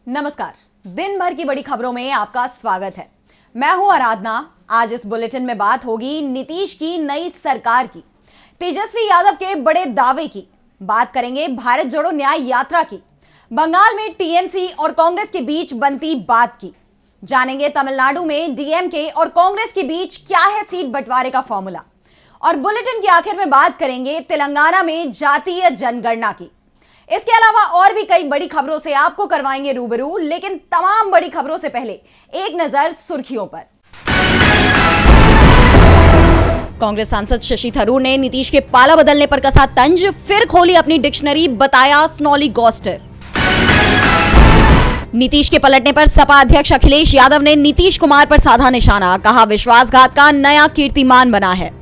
नमस्कार। दिन भर की बड़ी खबरों में आपका स्वागत है। मैं हूं आराधना। आज इस बुलेटिन में बात होगी नीतीश की नई सरकार की, तेजस्वी यादव के बड़े दावे की, बात करेंगे भारत जोड़ो न्याय यात्रा की, बंगाल में टीएमसी और कांग्रेस के बीच बनती बात की, जानेंगे तमिलनाडु में डीएमके और कांग्रेस के बीच क्या है सीट बंटवारे का फॉर्मूला, और बुलेटिन के आखिर में बात करेंगे तेलंगाना में जातीय जनगणना की। इसके अलावा और भी कई बड़ी खबरों से आपको करवाएंगे रूबरू, लेकिन तमाम बड़ी खबरों से पहले एक नजर सुर्खियों पर। कांग्रेस सांसद शशि थरूर ने नीतीश के पाला बदलने पर कसा तंज, फिर खोली अपनी डिक्शनरी, बताया स्नॉली गोस्टर। नीतीश के पलटने पर सपा अध्यक्ष अखिलेश यादव ने नीतीश कुमार पर साधा निशाना, कहा विश्वासघात का नया कीर्तिमान बना है।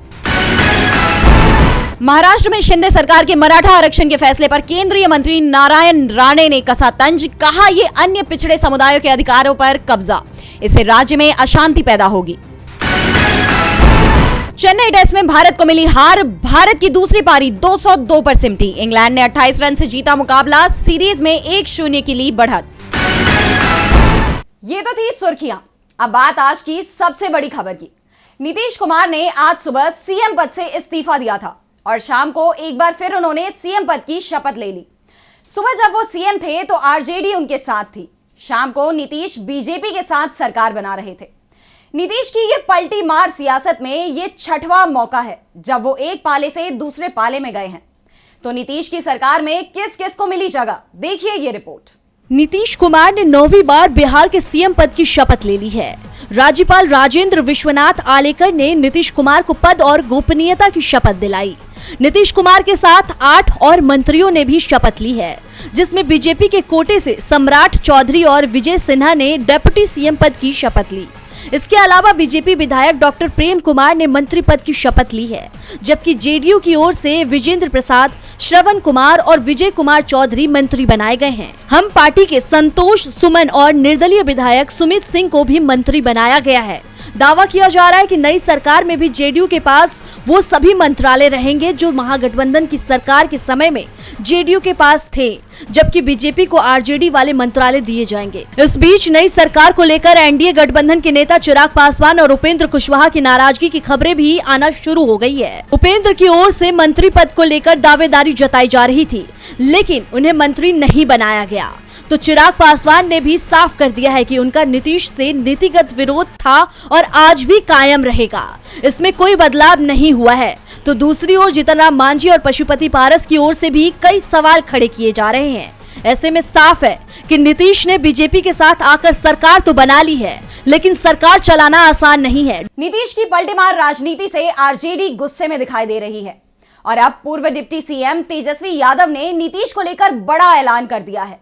महाराष्ट्र में शिंदे सरकार के मराठा आरक्षण के फैसले पर केंद्रीय मंत्री नारायण राणे ने कसा तंज, कहा ये अन्य पिछड़े समुदायों के अधिकारों पर कब्जा, इससे राज्य में अशांति पैदा होगी। चेन्नई टेस्ट में भारत को मिली हार, भारत की दूसरी पारी 202 पर सिमटी, इंग्लैंड ने 28 रन से जीता मुकाबला, सीरीज में 1-0 की ली बढ़त। ये तो थी सुर्खियां। अब बात आज की सबसे बड़ी खबर की। नीतीश कुमार ने आज सुबह सीएम पद से इस्तीफा दिया था और शाम को एक बार फिर उन्होंने सीएम पद की शपथ ले ली। सुबह जब वो सीएम थे तो आरजेडी उनके साथ थी, शाम को नीतीश बीजेपी के साथ सरकार बना रहे थे। नीतीश की ये पलटी मार सियासत में ये छठवां मौका है जब वो एक पाले से दूसरे पाले में गए हैं। तो नीतीश की सरकार में किस किस को मिली जगह, देखिए ये रिपोर्ट। नीतीश कुमार ने 9वीं बार बिहार के सीएम पद की शपथ ले ली है। राज्यपाल राजेंद्र विश्वनाथ आलेकर ने नीतीश कुमार को पद और गोपनीयता की शपथ दिलाई। नीतीश कुमार के साथ 8 और मंत्रियों ने भी शपथ ली है, जिसमें बीजेपी के कोटे से सम्राट चौधरी और विजय सिन्हा ने डिप्टी सीएम पद की शपथ ली। इसके अलावा बीजेपी विधायक डॉक्टर प्रेम कुमार ने मंत्री पद की शपथ ली है, जबकि जेडीयू की ओर से विजेंद्र प्रसाद, श्रवण कुमार और विजय कुमार चौधरी मंत्री बनाए गए हैं। हम पार्टी के संतोष सुमन और निर्दलीय विधायक सुमित सिंह को भी मंत्री बनाया गया है। दावा किया जा रहा है कि नई सरकार में भी जेडीयू के पास वो सभी मंत्रालय रहेंगे जो महागठबंधन की सरकार के समय में जेडीयू के पास थे, जबकि बीजेपी को आरजेडी वाले मंत्रालय दिए जाएंगे। इस बीच नई सरकार को लेकर एनडीए गठबंधन के नेता चिराग पासवान और उपेंद्र कुशवाहा की नाराजगी की खबरें भी आना शुरू हो गई है। उपेंद्र की ओर से मंत्री पद को लेकर दावेदारी जताई जा रही थी, लेकिन उन्हें मंत्री नहीं बनाया गया। तो चिराग पासवान ने भी साफ कर दिया है कि उनका नीतीश से नीतिगत विरोध था और आज भी कायम रहेगा, इसमें कोई बदलाव नहीं हुआ है। तो दूसरी ओर जीतन राम मांझी और पशुपति पारस की ओर से भी कई सवाल खड़े किए जा रहे हैं। ऐसे में साफ है कि नीतीश ने बीजेपी के साथ आकर सरकार तो बना ली है, लेकिन सरकार चलाना आसान नहीं है। नीतीश की पलटीमार राजनीति से आरजेडी गुस्से में दिखाई दे रही है और अब पूर्व डिप्टी सीएम तेजस्वी यादव ने नीतीश को लेकर बड़ा ऐलान कर दिया है।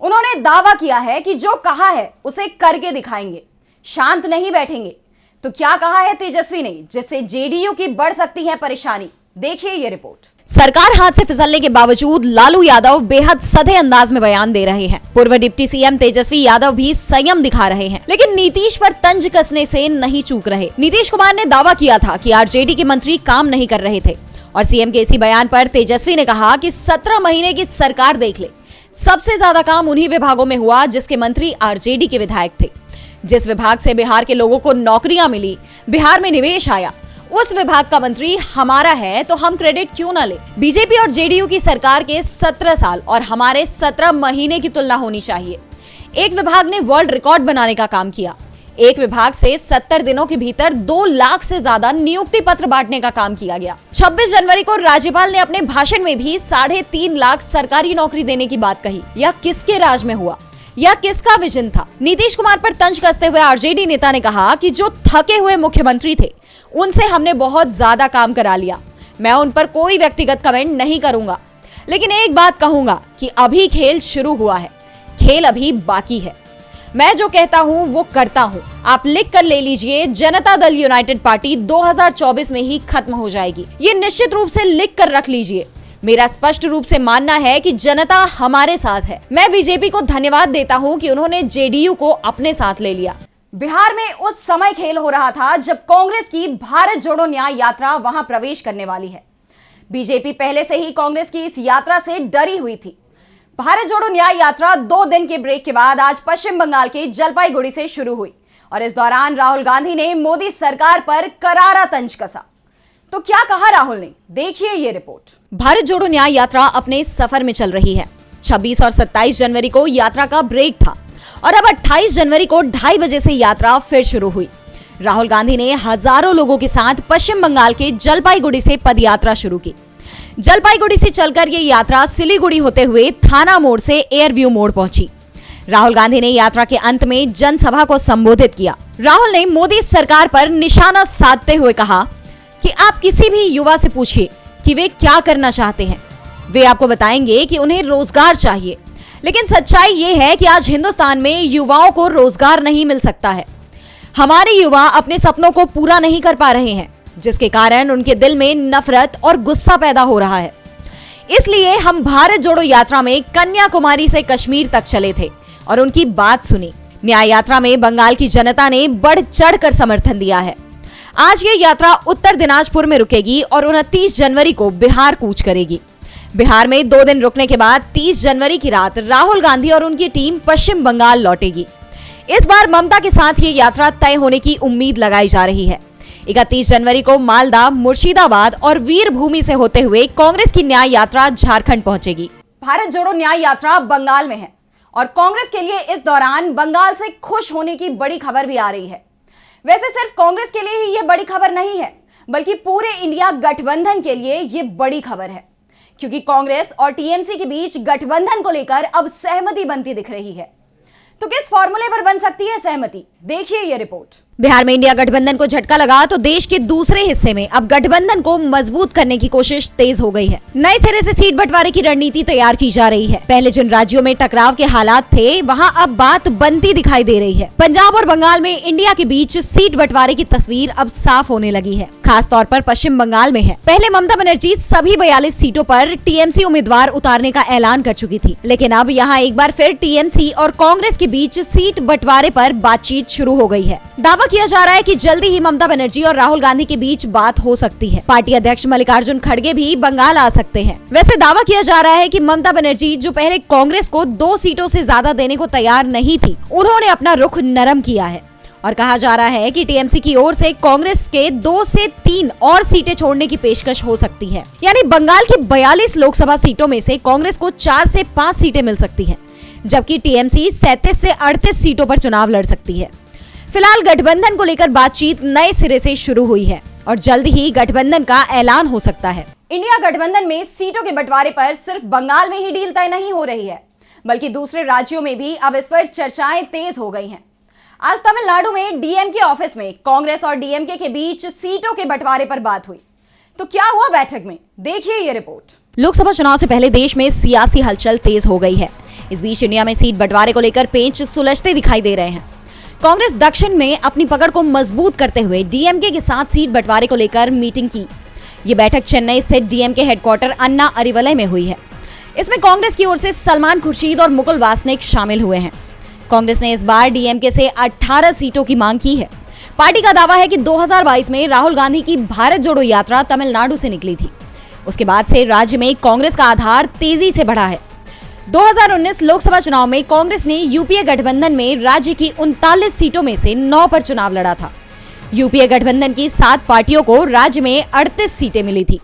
उन्होंने दावा किया है कि जो कहा है उसे करके दिखाएंगे, शांत नहीं बैठेंगे। तो क्या कहा है तेजस्वी ने जिससे जेडीयू की बढ़ सकती है परेशानी, देखिए ये रिपोर्ट। सरकार हाथ से फिसलने के बावजूद लालू यादव बेहद सधे अंदाज में बयान दे रहे हैं। पूर्व डिप्टी सीएम तेजस्वी यादव भी संयम दिखा रहे हैं, लेकिन नीतीश पर तंज कसने से नहीं चूक रहे। नीतीश कुमार ने दावा किया था कि आरजेडी के मंत्री काम नहीं कर रहे थे और सीएम के इसी बयान पर तेजस्वी ने कहा कि 17 महीने की सरकार देख ले, सबसे ज्यादा काम उन्हीं विभागों में हुआ जिसके मंत्री आरजेडी के विधायक थे। जिस विभाग से बिहार के लोगों को नौकरियां मिली, बिहार में निवेश आया, उस विभाग का मंत्री हमारा है तो हम क्रेडिट क्यों ना ले। बीजेपी और जेडीयू की सरकार के 17 साल और हमारे 17 महीने की तुलना होनी चाहिए। एक विभाग ने वर्ल्ड रिकॉर्ड बनाने का काम किया। एक विभाग से 70 दिनों के भीतर 2 लाख से ज्यादा नियुक्ति पत्र बांटने का काम किया गया। 26 जनवरी को राज्यपाल ने अपने भाषण में भी 3.5 लाख सरकारी नौकरी देने की बात कही। यह किसके राज में हुआ? यह किसका विजन था? नीतीश कुमार पर तंज कसते हुए आरजेडी नेता ने कहा कि जो थके हुए मुख्यमंत्री थे उनसे हमने बहुत ज्यादा काम करा लिया। मैं उन पर कोई व्यक्तिगत कमेंट नहीं करूंगा, लेकिन एक बात कहूंगा कि अभी खेल शुरू हुआ है, खेल अभी बाकी है। मैं जो कहता हूं वो करता हूं। आप लिख कर ले लीजिए, जनता दल यूनाइटेड पार्टी 2024 में ही खत्म हो जाएगी। ये निश्चित रूप से लिख कर रख लीजिए। मेरा स्पष्ट रूप से मानना है कि जनता हमारे साथ है। मैं बीजेपी को धन्यवाद देता हूं कि उन्होंने जेडीयू को अपने साथ ले लिया। बिहार में उस समय खेल हो रहा था जब कांग्रेस की भारत जोड़ो न्याय यात्रा वहां प्रवेश करने वाली है। बीजेपी पहले से ही कांग्रेस की इस यात्रा से डरी हुई थी। भारत जोड़ो न्याय यात्रा 2 दिन के ब्रेक के बाद आज पश्चिम बंगाल के जलपाईगुड़ी से शुरू हुई और इस दौरान राहुल गांधी ने मोदी सरकार पर करारा तंज कसा। तो क्या कहा राहुल ने, देखिए ये रिपोर्ट। भारत जोड़ो न्याय यात्रा अपने सफर में चल रही है। 26 और 27 जनवरी को यात्रा का ब्रेक था और अब 28 जनवरी को 2:30 बजे से यात्रा फिर शुरू हुई। राहुल गांधी ने हजारों लोगों के साथ पश्चिम बंगाल के जलपाईगुड़ी से पदयात्रा शुरू की। जलपाईगुड़ी से चलकर ये यात्रा सिलीगुड़ी होते हुए थाना मोड़ से एयरव्यू मोड़ पहुंची। राहुल गांधी ने यात्रा के अंत में जनसभा को संबोधित किया। राहुल ने मोदी सरकार पर निशाना साधते हुए कहा कि आप किसी भी युवा से पूछिए कि वे क्या करना चाहते हैं, वे आपको बताएंगे कि उन्हें रोजगार चाहिए। लेकिन सच्चाई ये है कि आज हिंदुस्तान में युवाओं को रोजगार नहीं मिल सकता है। हमारे युवा अपने सपनों को पूरा नहीं कर पा रहे हैं, जिसके कारण उनके दिल में नफरत और गुस्सा पैदा हो रहा है। इसलिए हम भारत जोड़ो यात्रा में कन्याकुमारी से कश्मीर तक चले थे और उनकी बात सुनी। न्याय यात्रा में बंगाल की जनता ने बढ़ चढ़कर समर्थन दिया है। आज ये यात्रा उत्तर दिनाजपुर में रुकेगी और 29 जनवरी को बिहार कूच करेगी। बिहार में 2 दिन रुकने के बाद 30 जनवरी की रात राहुल गांधी और उनकी टीम पश्चिम बंगाल लौटेगी। इस बार ममता के साथ ये यात्रा तय होने की उम्मीद लगाई जा रही है। 31 जनवरी को मालदा, मुर्शिदाबाद और वीरभूमि से होते हुए कांग्रेस की न्याय यात्रा झारखंड पहुंचेगी। भारत जोड़ो न्याय यात्रा बंगाल में है और कांग्रेस के लिए इस दौरान बंगाल से खुश होने की बड़ी खबर भी आ रही है। वैसे सिर्फ कांग्रेस के लिए ही ये बड़ी खबर नहीं है, बल्कि पूरे इंडिया गठबंधन के लिए ये बड़ी खबर है, क्योंकि कांग्रेस और टीएमसी के बीच गठबंधन को लेकर अब सहमति बनती दिख रही है। तो किस फॉर्मूले पर बन सकती है सहमति, देखिए ये रिपोर्ट। बिहार में इंडिया गठबंधन को झटका लगा तो देश के दूसरे हिस्से में अब गठबंधन को मजबूत करने की कोशिश तेज हो गई है। नए सिरे से सीट बंटवारे की रणनीति तैयार की जा रही है। पहले जिन राज्यों में टकराव के हालात थे, वहां अब बात बनती दिखाई दे रही है। पंजाब और बंगाल में इंडिया के बीच सीट बंटवारे की तस्वीर अब साफ होने लगी है। खास तौर पर पश्चिम बंगाल में है। पहले ममता बनर्जी सभी 42 सीटों पर टीएमसी उम्मीदवार उतारने का ऐलान कर चुकी थी, लेकिन अब यहाँ एक बार फिर टीएमसी और कांग्रेस के बीच सीट बंटवारे पर बातचीत शुरू हो गई है। दावा किया जा रहा है कि जल्दी ही ममता बनर्जी और राहुल गांधी के बीच बात हो सकती है। पार्टी अध्यक्ष मल्लिकार्जुन खड़गे भी बंगाल आ सकते हैं। वैसे दावा किया जा रहा है कि ममता बनर्जी, जो पहले कांग्रेस को 2 सीटों से ज्यादा देने को तैयार नहीं थी, उन्होंने अपना रुख नरम किया है और कहा जा रहा है कि टीएमसी की ओर से कांग्रेस के 2 से 3 और सीटें छोड़ने की पेशकश हो सकती है। यानी बंगाल की 42 लोकसभा सीटों में से कांग्रेस को 4 से 5 सीटें मिल सकती है, जबकि टीएमसी 37 से 38 सीटों पर चुनाव लड़ सकती है। फिलहाल गठबंधन को लेकर बातचीत नए सिरे से शुरू हुई है और जल्द ही गठबंधन का ऐलान हो सकता है। इंडिया गठबंधन में सीटों के बंटवारे पर सिर्फ बंगाल में ही डील तय नहीं हो रही है, बल्कि दूसरे राज्यों में भी अब इस पर चर्चाएं तेज हो गई हैं। आज तमिलनाडु में डीएमके ऑफिस में कांग्रेस और डीएमके के बीच सीटों के बंटवारे पर बात हुई। तो क्या हुआ बैठक में, देखिए ये रिपोर्ट। लोकसभा चुनाव से पहले देश में सियासी हलचल तेज हो गई है। इस बीच इंडिया में सीट बंटवारे को लेकर पेंच सुलझते दिखाई दे रहे हैं। कांग्रेस दक्षिण में अपनी पकड़ को मजबूत करते हुए डीएमके के साथ सीट बंटवारे को लेकर मीटिंग की। ये बैठक चेन्नई स्थित डीएमके हेडक्वार्टर अन्ना अरिवलय में हुई है। इसमें कांग्रेस की ओर से सलमान खुर्शीद और मुकुल वासनिक शामिल हुए हैं। कांग्रेस ने इस बार डीएमके से 18 सीटों की मांग की है। पार्टी का दावा है कि 2022 में राहुल गांधी की भारत जोड़ो यात्रा तमिलनाडु से निकली थी। उसके बाद से राज्य में कांग्रेस का आधार तेजी से बढ़ा है। 2019 लोकसभा चुनाव में कांग्रेस ने यूपीए गठबंधन में राज्य की 39 सीटों में से 9 पर चुनाव लड़ा था। यूपीए गठबंधन की 7 पार्टियों को राज्य में 38 सीटें मिली थी।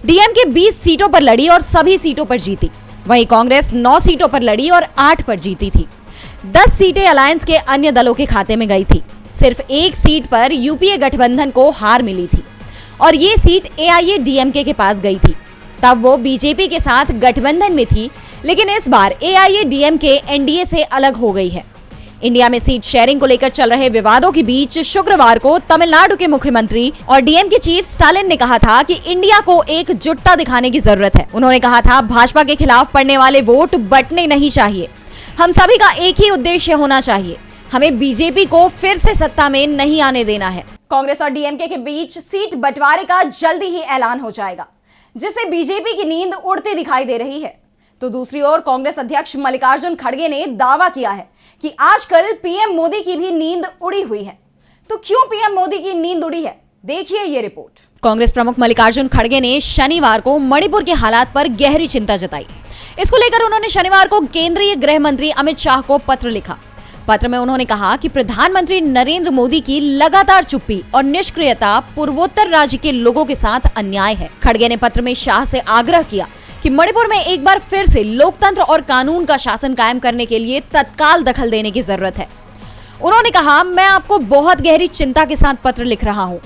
डीएमके 20 सीटों पर लड़ी और सभी सीटों पर जीती। वहीं कांग्रेस 9 सीटों पर लड़ी और 8 पर जीती थी। 10 सीटें अलायंस के अन्य दलों के खाते में गई थी। सिर्फ 1 सीट पर यूपीए गठबंधन को हार मिली थी और ये सीट एआईएडीएमके के पास गई थी। तब वो बीजेपी के साथ गठबंधन में थी, लेकिन इस बार एआईएडीएमके एनडीए से अलग हो गई है। इंडिया में सीट शेयरिंग को लेकर चल रहे विवादों के बीच शुक्रवार को तमिलनाडु के मुख्यमंत्री और डीएमके चीफ स्टालिन ने कहा था कि इंडिया को एकजुटता दिखाने की जरूरत है। उन्होंने कहा था, भाजपा के खिलाफ पड़ने वाले वोट बंटने नहीं चाहिए। हम सभी का एक ही उद्देश्य होना चाहिए। हमें बीजेपी को फिर से सत्ता में नहीं आने देना है। कांग्रेस और डीएमके के बीच सीट बंटवारे का जल्दी ही ऐलान हो जाएगा, जिससे बीजेपी की नींद उड़ती दिखाई दे रही है। तो दूसरी ओर कांग्रेस अध्यक्ष मल्लिकार्जुन खड़गे ने दावा किया है कि आजकल पीएम मोदी की भी नींद उड़ी हुई है। तो क्यों पीएम मोदी की नींद उड़ी है, देखिए ये रिपोर्ट। कांग्रेस प्रमुख मल्लिकार्जुन खड़गे ने शनिवार को मणिपुर के हालात पर गहरी चिंता जताई। इसको लेकर उन्होंने शनिवार को केंद्रीय गृह मंत्री अमित शाह को पत्र लिखा। पत्र में उन्होंने कहा कि प्रधानमंत्री नरेंद्र मोदी की लगातार चुप्पी और निष्क्रियता पूर्वोत्तर राज्य के लोगों के साथ अन्याय है। खड़गे ने पत्र में शाह से आग्रह किया कि मणिपुर में एक बार फिर से लोकतंत्र और कानून का शासन कायम करने के लिए तत्काल दखल देने की जरूरत है। उन्होंने कहा, मैं आपको बहुत गहरी चिंता के साथ पत्र लिख रहा हूँ।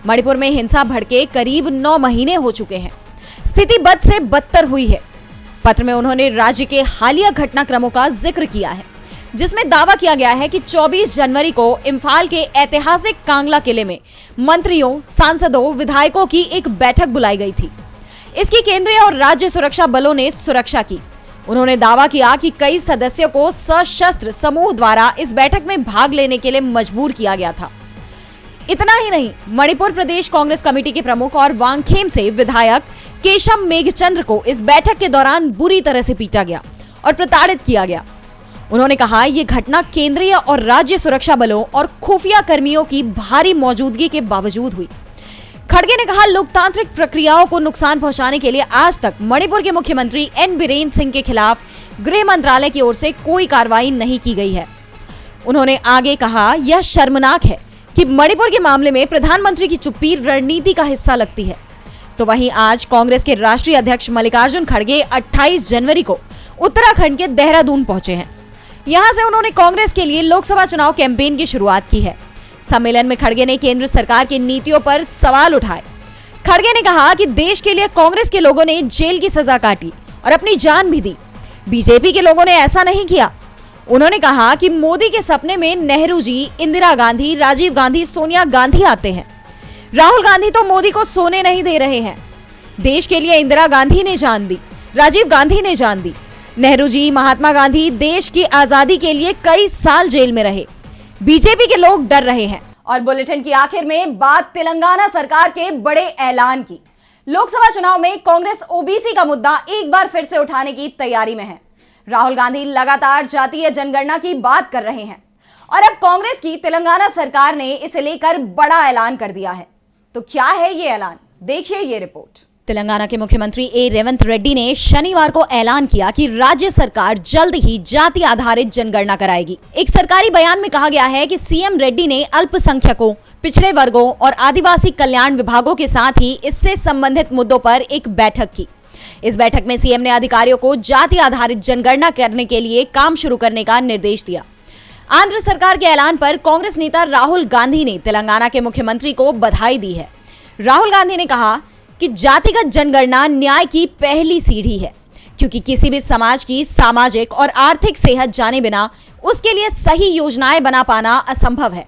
मणिपुर में हिंसा भड़के करीब 9 महीने हो चुके हैं। स्थिति बद से बदतर हुई है। पत्र में उन्होंने राज्य के हालिया घटनाक्रमों का जिक्र किया है, जिसमें दावा किया गया है कि 24 जनवरी को इम्फाल के ऐतिहासिक कांगला किले में मंत्रियों, सांसदों, विधायकों की एक बैठक बुलाई गई थी। इसकी केंद्रीय और राज्य सुरक्षा बलों ने सुरक्षा की। उन्होंने दावा किया कि कई सदस्यों को सशस्त्र समूह द्वारा इस बैठक में भाग लेने के लिए मजबूर किया गया था। इतना ही नहीं, मणिपुर प्रदेश कांग्रेस कमेटी के प्रमुख और वांगखेम से विधायक केशम मेघचंद्र को इस बैठक के दौरान बुरी तरह से पीटा गया और प्रताड़ित किया गया। उन्होंने कहा, ये घटना केंद्रीय और राज्य सुरक्षा बलों और खुफिया कर्मियों की भारी मौजूदगी के बावजूद हुई। खड़गे ने कहा, लोकतांत्रिक प्रक्रियाओं को नुकसान पहुंचाने के लिए आज तक मणिपुर के मुख्यमंत्री एन बीरेन सिंह के खिलाफ गृह मंत्रालय की ओर से कोई कार्रवाई नहीं की गई है। उन्होंने आगे कहा, यह शर्मनाक है कि मणिपुर के मामले में प्रधानमंत्री की चुप्पी रणनीति का हिस्सा लगती है। तो वहीं आज कांग्रेस के राष्ट्रीय अध्यक्ष मल्लिकार्जुन खड़गे 28 जनवरी को उत्तराखंड के देहरादून पहुंचे हैं। यहां से उन्होंने कांग्रेस के लिए लोकसभा चुनाव कैंपेन की शुरुआत की है। सम्मेलन में खड़गे ने केंद्र सरकार की नीतियों पर सवाल उठाए। खड़गे ने कहा कि देश के लिए कांग्रेस के लोगों ने जेल की सजा काटी और अपनी जान भी दी। बीजेपी के लोगों ने ऐसा नहीं किया। उन्होंने कहा कि मोदी के सपने में नेहरू जी, इंदिरा गांधी, राजीव गांधी, सोनिया गांधी आते हैं। राहुल गांधी तो मोदी को सोने नहीं दे रहे हैं। देश के लिए इंदिरा गांधी ने जान दी, राजीव गांधी ने जान दी। नेहरू जी, महात्मा गांधी देश की आजादी के लिए कई साल जेल में रहे। बीजेपी के लोग डर रहे हैं। और बुलेटिन की आखिर में बात तेलंगाना सरकार के बड़े ऐलान की। लोकसभा चुनाव में कांग्रेस ओबीसी का मुद्दा एक बार फिर से उठाने की तैयारी में है। राहुल गांधी लगातार जातीय जनगणना की बात कर रहे हैं और अब कांग्रेस की तेलंगाना सरकार ने इसे लेकर बड़ा ऐलान कर दिया है। तो क्या है ये ऐलान, देखिए ये रिपोर्ट। तेलंगाना के मुख्यमंत्री ए रेवंत रेड्डी ने शनिवार को ऐलान किया कि राज्य सरकार जल्द ही जाति आधारित जनगणना कराएगी। एक सरकारी बयान में कहा गया है कि सीएम रेड्डी ने अल्पसंख्यकों, पिछड़े वर्गों और आदिवासी कल्याण विभागों के साथ ही इससे संबंधित मुद्दों पर एक बैठक की। इस बैठक में सीएम ने अधिकारियों को जाति आधारित जनगणना करने के लिए काम शुरू करने का निर्देश दिया। आंध्र सरकार के ऐलान पर कांग्रेस नेता राहुल गांधी ने तेलंगाना के मुख्यमंत्री को बधाई दी है। राहुल गांधी ने कहा कि जातिगत जनगणना न्याय की पहली सीढ़ी है, क्योंकि किसी भी समाज की सामाजिक और आर्थिक सेहत जाने बिना उसके लिए सही योजनाएं बना पाना असंभव है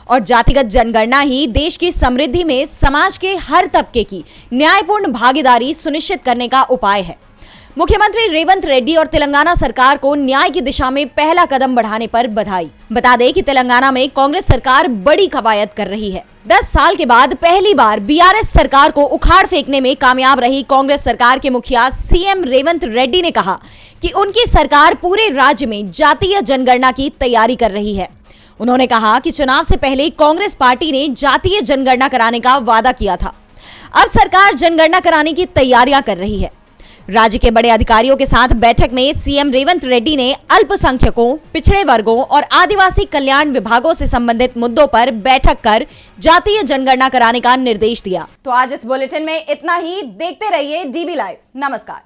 और जातिगत जनगणना ही देश की समृद्धि में समाज के हर तबके की न्यायपूर्ण भागीदारी सुनिश्चित करने का उपाय है। मुख्यमंत्री रेवंत रेड्डी और तेलंगाना सरकार को न्याय की दिशा में पहला कदम बढ़ाने पर बधाई। बता दें कि तेलंगाना में कांग्रेस सरकार बड़ी कवायद कर रही है। 10 साल के बाद पहली बार बीआरएस सरकार को उखाड़ फेंकने में कामयाब रही कांग्रेस सरकार के मुखिया सीएम रेवंत रेड्डी ने कहा कि उनकी सरकार पूरे राज्य में जातीय जनगणना की तैयारी कर रही है। उन्होंने कहा कि चुनाव से पहले कांग्रेस पार्टी ने जातीय जनगणना कराने का वादा किया था। अब सरकार जनगणना कराने की तैयारियां कर रही है। राज्य के बड़े अधिकारियों के साथ बैठक में सीएम रेवंत रेड्डी ने अल्पसंख्यकों, पिछड़े वर्गों और आदिवासी कल्याण विभागों से संबंधित मुद्दों पर बैठक कर जातीय जनगणना कराने का निर्देश दिया। तो आज इस बुलेटिन में इतना ही। देखते रहिए डीबी लाइव। नमस्कार।